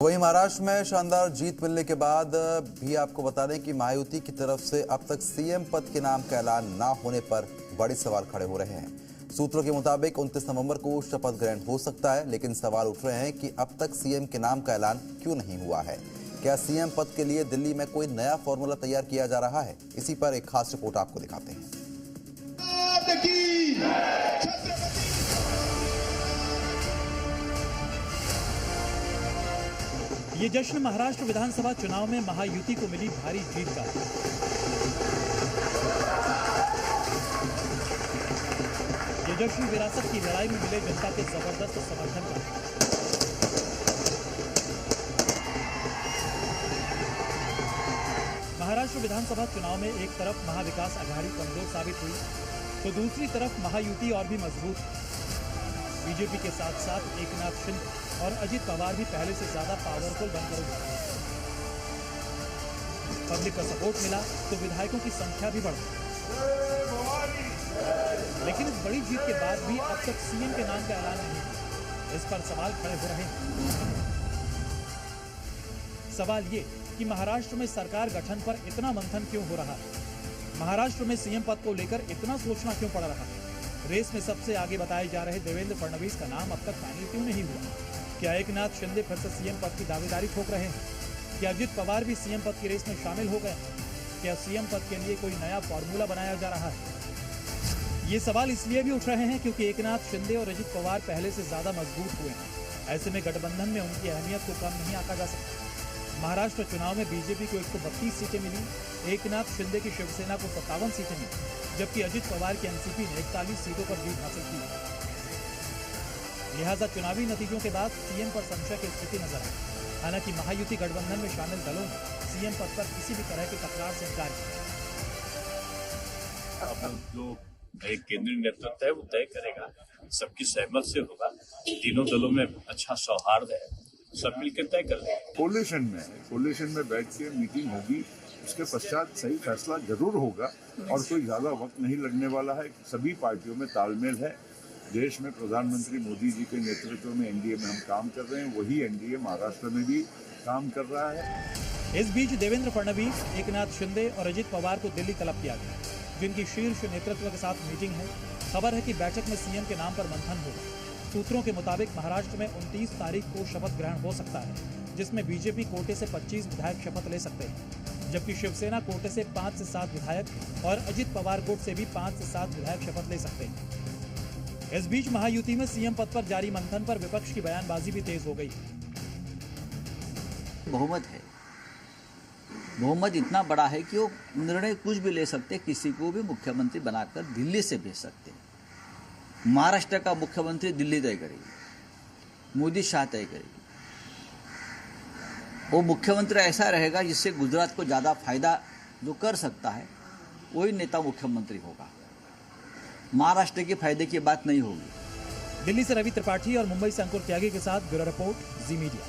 वहीं महाराष्ट्र में शानदार जीत मिलने के बाद भी आपको बता दें कि महायुति की तरफ से अब तक सीएम पद के नाम का ऐलान ना होने पर बड़े सवाल खड़े हो रहे हैं। सूत्रों के मुताबिक 29 नवंबर को शपथ ग्रहण हो सकता है, लेकिन सवाल उठ रहे हैं कि अब तक सीएम के नाम का ऐलान क्यों नहीं हुआ है। क्या सीएम पद के लिए दिल्ली में कोई नया फॉर्मूला तैयार किया जा रहा है? इसी पर एक खास रिपोर्ट आपको दिखाते हैं। ये जश्न महाराष्ट्र विधानसभा चुनाव में महायुति को मिली भारी जीत का। ये जश्न विरासत की लड़ाई में मिले जनता के जबरदस्त समर्थन का। महाराष्ट्र विधानसभा चुनाव में एक तरफ महाविकास आघाड़ी कमजोर साबित हुई, तो दूसरी तरफ महायुति और भी मजबूत। बीजेपी के साथ साथ एकनाथ शिंदे और अजित पवार भी पहले से ज्यादा पावरफुल बनकर उभरे। पब्लिक का सपोर्ट मिला तो विधायकों की संख्या भी बढ़ गई। लेकिन इस बड़ी जीत के बाद भी अब तक सीएम के नाम का ऐलान नहीं हुआ। इस पर सवाल खड़े हो रहे हैं। सवाल ये कि महाराष्ट्र में सरकार गठन पर इतना मंथन क्यों हो रहा है? महाराष्ट्र में सीएम पद को लेकर इतना सोचना क्यों पड़ रहा है? रेस में सबसे आगे बताए जा रहे देवेंद्र फडणवीस का नाम अब तक फाइनल क्यों नहीं हुआ? क्या एकनाथ शिंदे फिर से सीएम पद की दावेदारी ठोक रहे हैं? क्या अजित पवार भी सीएम पद की रेस में शामिल हो गए? क्या सीएम पद के लिए कोई नया फॉर्मूला बनाया जा रहा है? ये सवाल इसलिए भी उठ रहे हैं क्योंकि एकनाथ शिंदे और अजित पवार पहले से ज्यादा मजबूत हुए हैं। ऐसे में गठबंधन में उनकी अहमियत को कम नहीं आंका जा सकता। महाराष्ट्र चुनाव में बीजेपी को 132 सीटें मिली, एकनाथ शिंदे की शिवसेना को 57 सीटें मिली, जबकि अजित पवार की एनसीपी ने 41 सीटों पर जीत हासिल की। लिहाजा चुनावी नतीजों के बाद सीएम पर संशय की स्थिति नजर आई। हालांकि महायुति गठबंधन में शामिल दलों ने सीएम पद पर किसी भी तरह की तकरार से इनकार किया। अब जो एक केंद्रीय नेतृत्व है वो तय करेगा, सबकी सहमत से होगा। तीनों दलों में अच्छा सौहार्द है, सब मिलकर तय कर लेंगे। कोलिशन में बैठ के मीटिंग होगी, उसके पश्चात सही फैसला जरूर होगा और कोई ज्यादा वक्त नहीं लगने वाला है। सभी पार्टियों में तालमेल है। देश में प्रधानमंत्री मोदी जी के नेतृत्व में एनडीए में हम काम कर रहे हैं, वही एनडीए महाराष्ट्र में भी काम कर रहा है। इस बीच देवेंद्र फडणवीस, एकनाथ शिंदे और अजित पवार को दिल्ली तलब किया गया, जिनकी शीर्ष नेतृत्व के साथ मीटिंग है। खबर है कि बैठक में सीएम के नाम पर मंथन होगा। सूत्रों के मुताबिक महाराष्ट्र में 29 तारीख को शपथ ग्रहण हो सकता है, जिसमें बीजेपी कोटे से 25 विधायक शपथ ले सकते हैं, जबकि शिवसेना कोटे से 5 से 7 विधायक और अजित पवार कोट से भी 5 से 7 विधायक शपथ ले सकते हैं। इस बीच महायुति में सीएम पद पर जारी मंथन पर विपक्ष की बयानबाजी भी तेज हो गई। बहुमत है, बहुमत इतना बड़ा है कि वो निर्णय कुछ भी ले सकते, किसी को भी मुख्यमंत्री बनाकर दिल्ली से भेज सकते हैं। महाराष्ट्र का मुख्यमंत्री दिल्ली तय करेगी, मोदी शाह तय करेगी। वो मुख्यमंत्री ऐसा रहेगा जिससे गुजरात को ज़्यादा फायदा जो कर सकता है, वही नेता मुख्यमंत्री होगा। महाराष्ट्र के फायदे की बात नहीं होगी। दिल्ली से रवि त्रिपाठी और मुंबई से अंकुर त्यागी के साथ ब्यूरो रिपोर्ट, जी मीडिया।